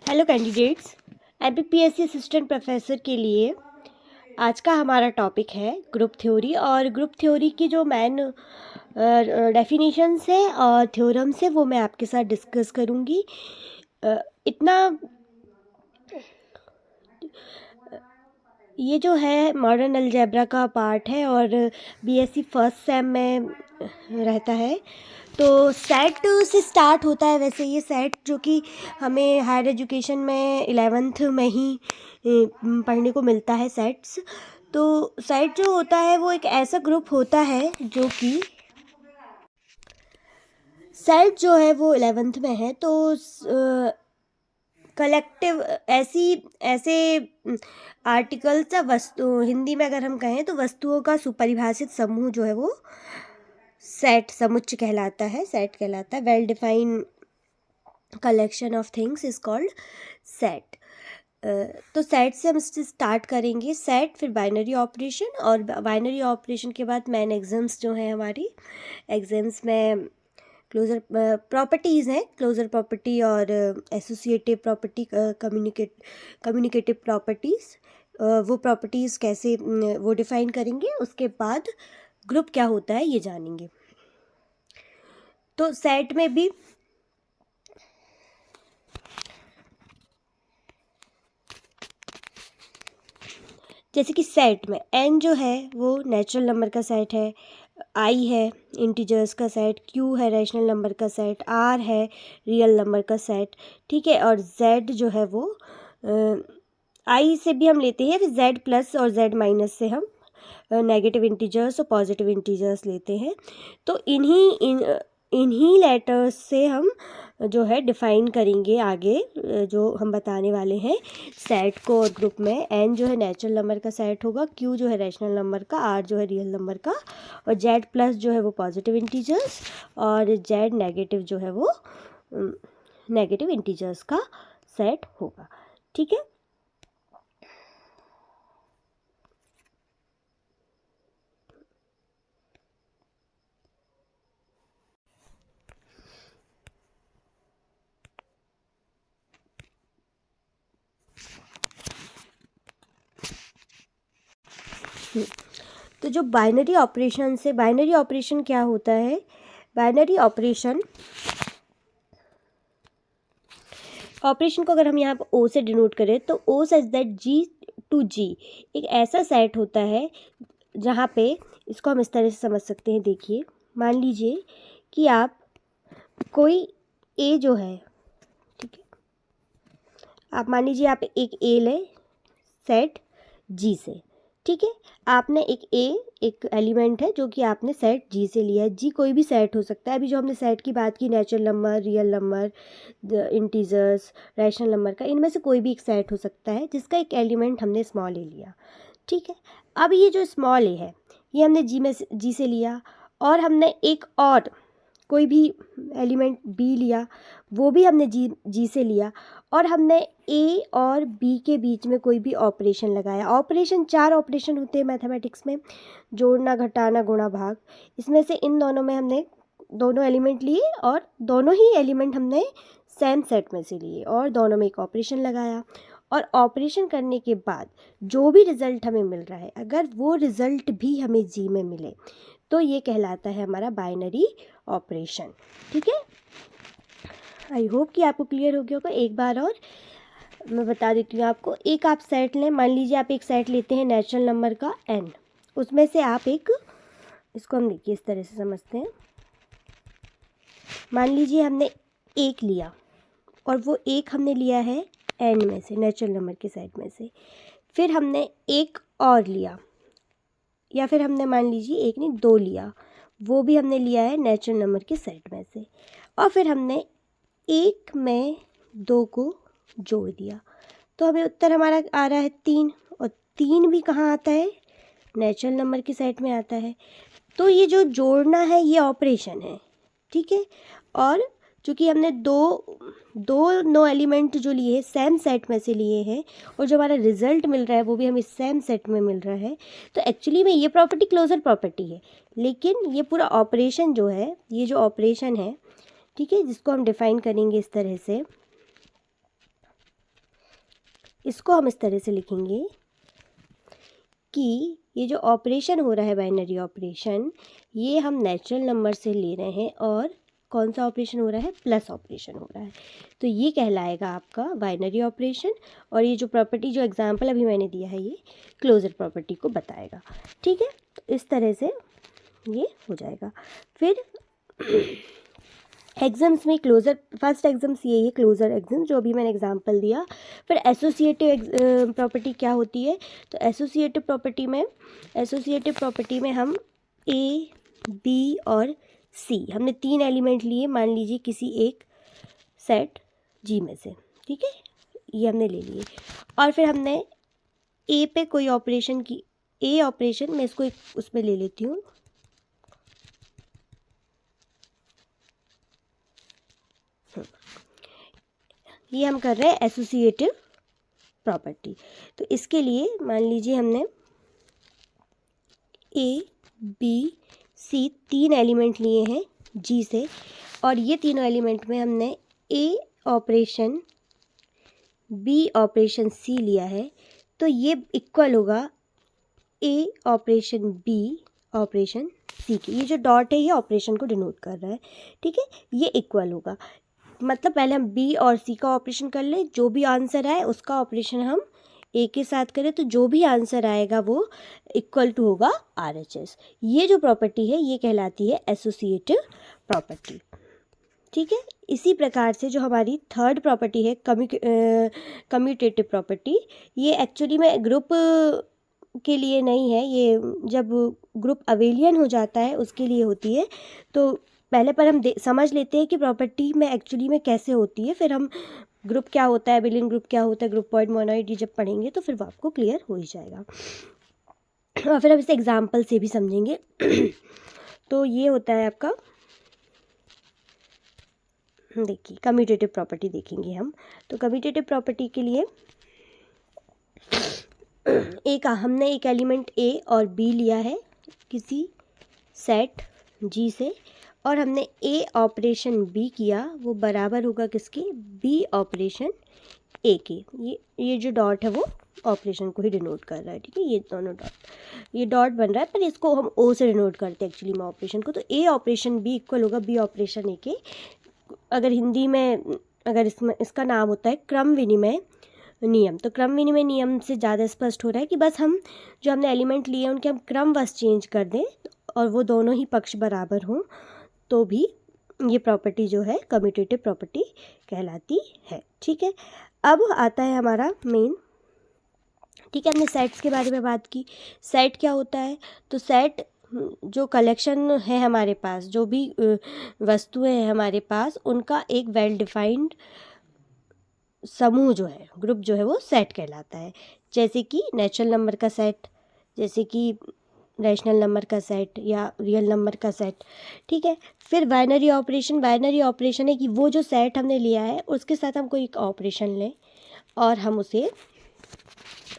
Hello candidates, MPPSC assistant professor के लिए आज का हमारा टॉपिक है ग्रुप थ्योरी। और ग्रुप थ्योरी की जो मेन डेफिनेशंस है और थ्योरम्स है वो मैं आपके साथ डिस्कस करूँगी। इतना ये जो है मॉडर्न अलजेब्रा का पार्ट है और बीएससी फर्स्ट सेम में रहता है। तो सेट से स्टार्ट होता है। वैसे ये सेट जो कि हमें हायर एजुकेशन में 11th में ही पढ़ने को मिलता है सेट्स। तो सेट जो होता है वो एक ऐसा ग्रुप होता है जो कि सेट जो है वो 11th में है। तो कलेक्टिव ऐसे आर्टिकल्स या वस्तु, हिंदी में अगर हम कहें तो वस्तुओं का सुपरिभाषित समूह जो है वो सेट समुच्चय कहलाता है, सेट कहलाता है। Well define collection of things is called set. तो सेट से हम स्टार्ट करेंगे। सेट, फिर बाइनरी ऑपरेशन, और बाइनरी ऑपरेशन के बाद मेन एग्जाम्स जो हैं हमारी एग्जाम्स में क्लोजर प्रॉपर्टीज़ हैं, क्लोजर प्रॉपर्टी और एसोसिएटिव प्रॉपर्टी, कम्युनिकेटिव प्रॉपर्टीज़। वो प्रॉपर्टीज़ कैसे वो डिफाइन करेंगे। उसके बाद ग्रुप क्या होता है ये जानेंगे। तो सेट में भी जैसे कि सेट में n जो है वो नेचुरल नंबर का सेट है, i है इंटीजर्स का सेट, q है रैशनल नंबर का सेट, r है रियल नंबर का सेट, ठीक है। और z जो है वो i से भी हम लेते हैं, फिर z प्लस और z माइनस से हम नेगेटिव इंटीजर्स और पॉजिटिव इंटीजर्स लेते हैं। तो इन्हीं लेटर्स से हम जो है डिफ़ाइन करेंगे आगे जो हम बताने वाले हैं सेट को। और ग्रुप में n जो है नेचुरल नंबर का सेट होगा, q जो है रैशनल नंबर का, r जो है रियल नंबर का, और z प्लस जो है वो पॉजिटिव इंटीजर्स, और z नेगेटिव जो है वो नेगेटिव इंटीजर्स का सेट होगा, ठीक है। तो जो बाइनरी ऑपरेशन से, बाइनरी ऑपरेशन क्या होता है? बाइनरी ऑपरेशन को अगर हम यहाँ पर ओ से डिनोट करें तो ओ such that G to G एक ऐसा सेट होता है जहाँ पे इसको हम इस तरह से समझ सकते हैं। देखिए, मान लीजिए कि आप कोई ए जो है, ठीक है, आप मान लीजिए आप एक ए ले सेट G से, ठीक है। आपने एक एलिमेंट है जो कि आपने सेट G से लिया है। G कोई भी सेट हो सकता है। अभी जो हमने सेट की बात की, natural number, real number, integers, rational number का, इनमें से कोई भी एक सेट हो सकता है जिसका एक एलिमेंट हमने स्मॉल ए लिया, ठीक है। अब ये जो स्मॉल ए है ये हमने G से लिया, और हमने एक और कोई भी एलिमेंट बी लिया, वो भी हमने जी से लिया, और हमने ए और बी के बीच में कोई भी ऑपरेशन लगाया। ऑपरेशन 4 ऑपरेशन होते हैं मैथमेटिक्स में, जोड़ना, घटाना, गुणा, भाग। इसमें से इन दोनों में हमने दोनों एलिमेंट लिए और दोनों ही एलिमेंट हमने सेम सेट में से लिए और दोनों में एक ऑपरेशन लगाया। और ऑपरेशन करने के बाद जो भी रिज़ल्ट हमें मिल रहा है, अगर वो रिज़ल्ट भी हमें जी में मिले तो ये कहलाता है हमारा बाइनरी ऑपरेशन, ठीक है। आई होप कि आपको क्लियर हो गया होगा। एक बार और मैं बता देती हूँ आपको। एक आप सेट लें, मान लीजिए आप एक सेट लेते हैं नेचुरल नंबर का n, उसमें से आप एक, इसको हम देखिए इस तरह से समझते हैं। मान लीजिए हमने एक लिया और वो एक हमने लिया है n में से, नेचुरल नंबर के सेट में से। फिर हमने एक और लिया, या फिर हमने मान लीजिए एक नहीं 2 लिया, वो भी हमने लिया है नेचुरल नंबर के सेट में से। और फिर हमने एक में 2 को जोड़ दिया, तो हमें उत्तर हमारा आ रहा है 3। और 3 भी कहाँ आता है? नेचुरल नंबर के सेट में आता है। तो ये जो जोड़ना है ये ऑपरेशन है, ठीक है। और चूँकि हमने दो नो एलिमेंट जो लिए हैं सेम सेट में से लिए हैं, और जो हमारा रिजल्ट मिल रहा है वो भी हमें सेम सेट में मिल रहा है, तो एक्चुअली में ये प्रॉपर्टी क्लोजर प्रॉपर्टी है। लेकिन ये पूरा ऑपरेशन जो है, ये जो ऑपरेशन है, ठीक है, जिसको हम डिफ़ाइन करेंगे इस तरह से, इसको हम इस तरह से लिखेंगे कि ये जो ऑपरेशन हो रहा है बाइनरी ऑपरेशन, ये हम नेचुरल नंबर से ले रहे हैं और कौन सा ऑपरेशन हो रहा है, प्लस ऑपरेशन हो रहा है, तो ये कहलाएगा आपका बाइनरी ऑपरेशन। और ये जो प्रॉपर्टी, जो एग्जांपल अभी मैंने दिया है, ये क्लोजर प्रॉपर्टी को बताएगा। ठीक है, तो इस तरह से ये हो जाएगा। फिर एग्जाम्स में क्लोजर, फर्स्ट एग्जाम्स ये है क्लोजर एग्जाम जो अभी मैंने एग्जांपल दिया। फिर एसोसिएटिव प्रॉपर्टी क्या होती है, तो एसोसिएटिव प्रॉपर्टी में हम ए, बी और सी, हमने 3 एलिमेंट लिए, मान लीजिए किसी एक सेट जी में से, ठीक है, ये हमने ले लिए। और फिर हमने ए पे कोई ऑपरेशन की, ए ऑपरेशन मैं इसको एक उसमें ले लेती हूँ, ये हम कर रहे हैं एसोसिएटिव प्रॉपर्टी। तो इसके लिए मान लीजिए हमने ए, बी, सी 3 एलिमेंट लिए हैं जी से, और ये तीनों एलिमेंट में हमने ए ऑपरेशन, बी ऑपरेशन, सी लिया है, तो ये इक्वल होगा ए ऑपरेशन बी ऑपरेशन सी के। ये जो डॉट है ये ऑपरेशन को डिनोट कर रहा है, ठीक है, ये इक्वल होगा। मतलब पहले हम बी और सी का ऑपरेशन कर ले, जो भी आंसर आए उसका ऑपरेशन हम ए के साथ करें, तो जो भी आंसर आएगा वो इक्वल टू होगा RHS। ये जो प्रॉपर्टी है ये कहलाती है एसोसिएटिव प्रॉपर्टी। ठीक है, इसी प्रकार से जो हमारी थर्ड प्रॉपर्टी है कम्यूटेटिव प्रॉपर्टी, ये एक्चुअली में ग्रुप के लिए नहीं है, ये जब ग्रुप अवेलियन हो जाता है उसके लिए होती है। तो पहले पर हम समझ लेते हैं कि प्रॉपर्टी में एक्चुअली में कैसे होती है, फिर हम ग्रुप क्या होता है, अबेलियन ग्रुप क्या होता है, ग्रुप पॉइंट मोनोइड, ये जब पढ़ेंगे तो फिर वो आपको क्लियर हो ही जाएगा। और फिर हम इसे एग्जाम्पल से भी समझेंगे। तो ये होता है आपका, देखिए कम्यूटेटिव प्रॉपर्टी देखेंगे हम। तो कम्यूटेटिव प्रॉपर्टी के लिए हमने एक एलिमेंट ए और बी लिया है किसी सेट जी से, और हमने ए ऑपरेशन बी किया, वो बराबर होगा किसके, बी ऑपरेशन ए के। ये जो डॉट है वो ऑपरेशन को ही डिनोट कर रहा है, ठीक है, ये दोनों डॉट, ये डॉट बन रहा है, पर इसको हम ओ से डिनोट करते हैं एक्चुअली में ऑपरेशन को। तो ए ऑपरेशन बी इक्वल होगा बी ऑपरेशन ए के। अगर हिंदी में अगर इसका नाम होता है क्रम विनिमय नियम। तो क्रम विनिमय नियम से ज़्यादा स्पष्ट हो रहा है कि बस हम जो हमने एलिमेंट लिए उनके हम क्रम बस चेंज कर दें और वो दोनों ही पक्ष बराबर हों, तो भी ये प्रॉपर्टी जो है कम्यूटेटिव प्रॉपर्टी कहलाती है। ठीक है, अब आता है हमारा मेन। ठीक है, हमने सेट्स के बारे में बात की। सेट क्या होता है, तो सेट जो कलेक्शन है हमारे पास, जो भी वस्तुएं हैं हमारे पास, उनका एक वेल डिफाइंड समूह जो है, ग्रुप जो है, वो सेट कहलाता है। जैसे कि नेचुरल नंबर का सेट, जैसे कि रैशनल नंबर का सेट या रियल नंबर का सेट। ठीक है, फिर बाइनरी ऑपरेशन है कि वो जो सेट हमने लिया है उसके साथ हम कोई एक ऑपरेशन लें और हम उसे,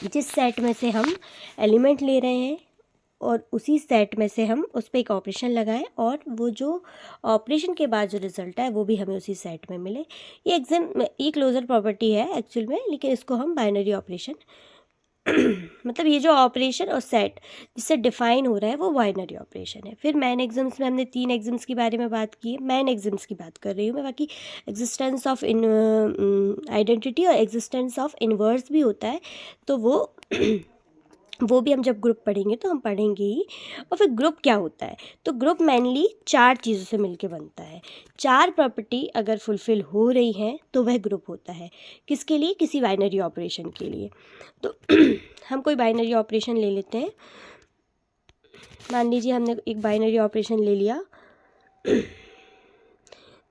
जिस सेट में से हम एलिमेंट ले रहे हैं और उसी सेट में से हम उस पर एक ऑपरेशन लगाएं और वो जो ऑपरेशन के बाद जो रिजल्ट है वो भी हमें उसी सेट में मिले। ये क्लोजर प्रॉपर्टी है एक्चुअल में, लेकिन इसको हम बाइनरी ऑपरेशन मतलब ये जो ऑपरेशन और सेट जिससे डिफाइन हो रहा है वो बाइनरी ऑपरेशन है। फिर मैन एग्जाम्स में हमने 3 एग्जाम्स के बारे में बात की है, मैन एग्जाम्स की बात कर रही हूँ मैं, बाकी एग्जिस्टेंस ऑफ आइडेंटिटी और एग्जिस्टेंस ऑफ इनवर्स भी होता है, तो वो भी हम जब ग्रुप पढ़ेंगे तो हम पढ़ेंगे ही। और फिर ग्रुप क्या होता है, तो ग्रुप मेनली 4 चीज़ों से मिलके बनता है। 4 प्रॉपर्टी अगर फुलफ़िल हो रही हैं तो वह ग्रुप होता है। किसके लिए, किसी बाइनरी ऑपरेशन के लिए। तो हम कोई बाइनरी ऑपरेशन ले लेते हैं, मान लीजिए हमने एक बाइनरी ऑपरेशन ले लिया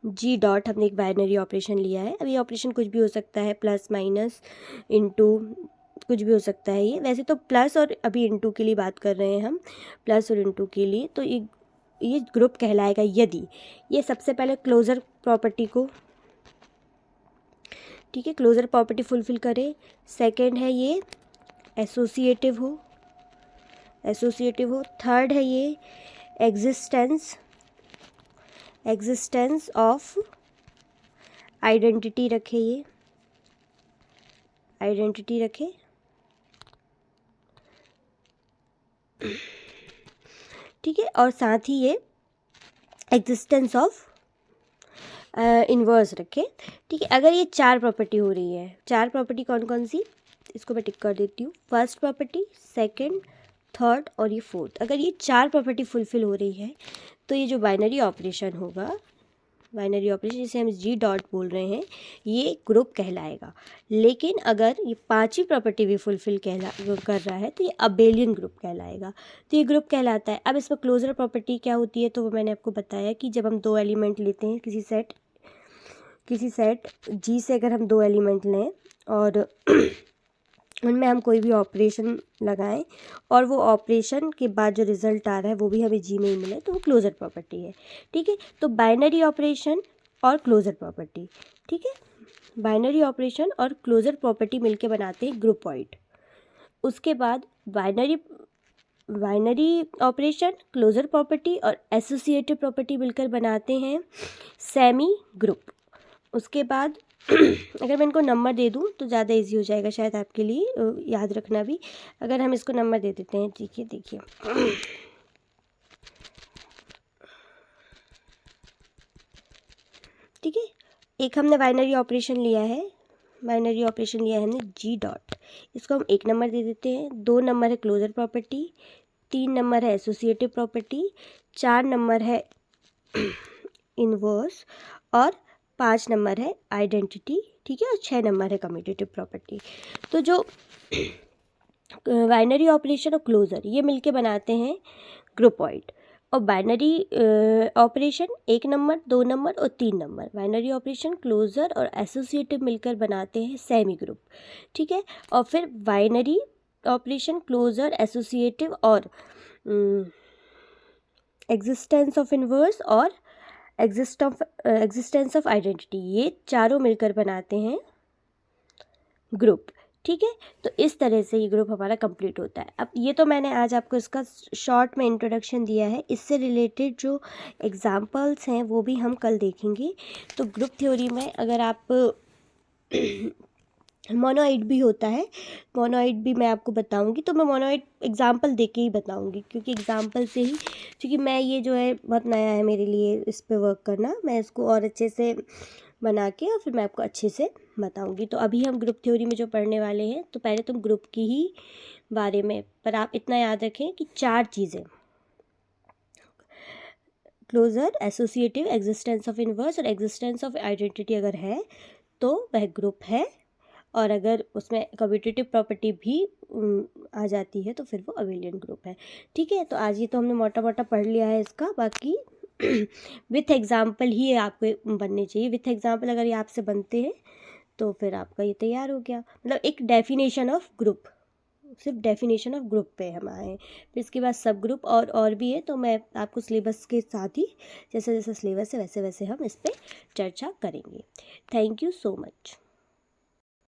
जी डॉट, हमने एक बाइनरी ऑपरेशन लिया है। अब ये ऑपरेशन कुछ भी हो सकता है, प्लस माइनस इनटू, कुछ भी हो सकता है। ये वैसे तो प्लस और अभी इनटू के लिए बात कर रहे हैं हम, प्लस और इनटू के लिए। तो ये ग्रुप कहलाएगा यदि ये सबसे पहले क्लोजर प्रॉपर्टी को, ठीक है, क्लोजर प्रॉपर्टी फुलफिल करे। सेकंड है ये एसोसिएटिव हो। थर्ड है ये एग्जिस्टेंस ऑफ आइडेंटिटी रखे, ये आइडेंटिटी रखें, ठीक है, और साथ ही ये एग्जिस्टेंस ऑफ इन्वर्स रखें, ठीक है। अगर ये 4 प्रॉपर्टी हो रही है, 4 प्रॉपर्टी कौन कौन सी, इसको मैं टिक कर देती हूँ, फर्स्ट प्रॉपर्टी, सेकंड, थर्ड और ये फोर्थ, अगर ये 4 प्रॉपर्टी फुलफिल हो रही है तो ये जो बाइनरी ऑपरेशन होगा, बाइनरी ऑपरेशन जिसे हम जी डॉट बोल रहे हैं, ये ग्रुप कहलाएगा। लेकिन अगर ये 5वीं प्रॉपर्टी भी फुलफिल कर रहा है तो ये अबेलियन ग्रुप कहलाएगा, तो ये ग्रुप कहलाता है। अब इसमें क्लोजर प्रॉपर्टी क्या होती है, तो वो मैंने आपको बताया कि जब हम 2 एलिमेंट लेते हैं किसी सेट जी से, अगर हम 2 एलिमेंट लें और उनमें हम कोई भी ऑपरेशन लगाएं और वो ऑपरेशन के बाद जो रिज़ल्ट आ रहा है वो भी हमें जी में ही मिले, तो वो क्लोजर प्रॉपर्टी है, ठीक है। तो बाइनरी ऑपरेशन और क्लोजर प्रॉपर्टी, ठीक है, बाइनरी ऑपरेशन और क्लोजर प्रॉपर्टी मिलके बनाते हैं ग्रुपॉइड। उसके बाद बाइनरी ऑपरेशन, क्लोजर प्रॉपर्टी और एसोसिएटिव प्रॉपर्टी मिलकर बनाते हैं सेमी ग्रुप। उसके बाद अगर मैं इनको नंबर दे दूं तो ज़्यादा इजी हो जाएगा शायद आपके लिए याद रखना भी। अगर हम इसको नंबर दे देते हैं, ठीक है, देखिए ठीक है, एक हमने बाइनरी ऑपरेशन लिया है, हमने जी डॉट, इसको हम 1 नंबर दे देते हैं, 2 नंबर है क्लोजर प्रॉपर्टी, 3 नंबर है एसोसिएटिव प्रॉपर्टी, 4 नंबर है इन्वर्स और 5 नंबर है आइडेंटिटी, ठीक है, और 6 नंबर है कम्यूटेटिव प्रॉपर्टी। तो जो बाइनरी ऑपरेशन और क्लोजर ये मिलके बनाते हैं ग्रुपॉइड, और बाइनरी ऑपरेशन 1 नंबर, 2 नंबर और 3 नंबर, बाइनरी ऑपरेशन, क्लोजर और एसोसिएटिव मिलकर बनाते हैं सेमी ग्रुप, ठीक है। और फिर बाइनरी ऑपरेशन, क्लोजर, एसोसिएटिव और एग्जिस्टेंस ऑफ इन्वर्स और एग्जिस्टेंस ऑफ आइडेंटिटी, ये चारों मिलकर बनाते हैं ग्रुप, ठीक है। तो इस तरह से ये ग्रुप हमारा कंप्लीट होता है। अब ये तो मैंने आज आपको इसका शॉर्ट में इंट्रोडक्शन दिया है, इससे रिलेटेड जो एग्जांपल्स हैं वो भी हम कल देखेंगे। तो ग्रुप थ्योरी में अगर आप मोनोइड भी होता है, मोनोइड भी मैं आपको बताऊंगी, तो मैं मोनोइड एग्जांपल देके ही बताऊंगी, क्योंकि एग्जांपल से ही, क्योंकि मैं ये जो है बहुत नया है मेरे लिए इस पे वर्क करना, मैं इसको और अच्छे से बना के और फिर मैं आपको अच्छे से बताऊंगी। तो अभी हम ग्रुप थ्योरी में जो पढ़ने वाले हैं, तो पहले तुम ग्रुप की ही बारे में, पर आप इतना याद रखें कि 4 चीज़ें, closure, associative, existence of inverse और एग्जिस्टेंस ऑफ आइडेंटिटी अगर है तो वह ग्रुप है, और अगर उसमें कम्यूटेटिव प्रॉपर्टी भी आ जाती है तो फिर वो अबेलियन ग्रुप है, ठीक है। तो आज ये तो हमने मोटा मोटा पढ़ लिया है इसका, बाकी विथ एग्जाम्पल ही आपको बनने चाहिए। विथ एग्जाम्पल अगर ये आपसे बनते हैं तो फिर आपका ये तैयार हो गया, मतलब एक डेफिनेशन ऑफ ग्रुप, सिर्फ डेफिनेशन ऑफ ग्रुप पे हम आए। फिर इसके बाद सब ग्रुप और भी है, तो मैं आपको सिलेबस के साथ ही, जैसे जैसे सिलेबस है वैसे वैसे हम इस पर चर्चा करेंगे। Thank you so much.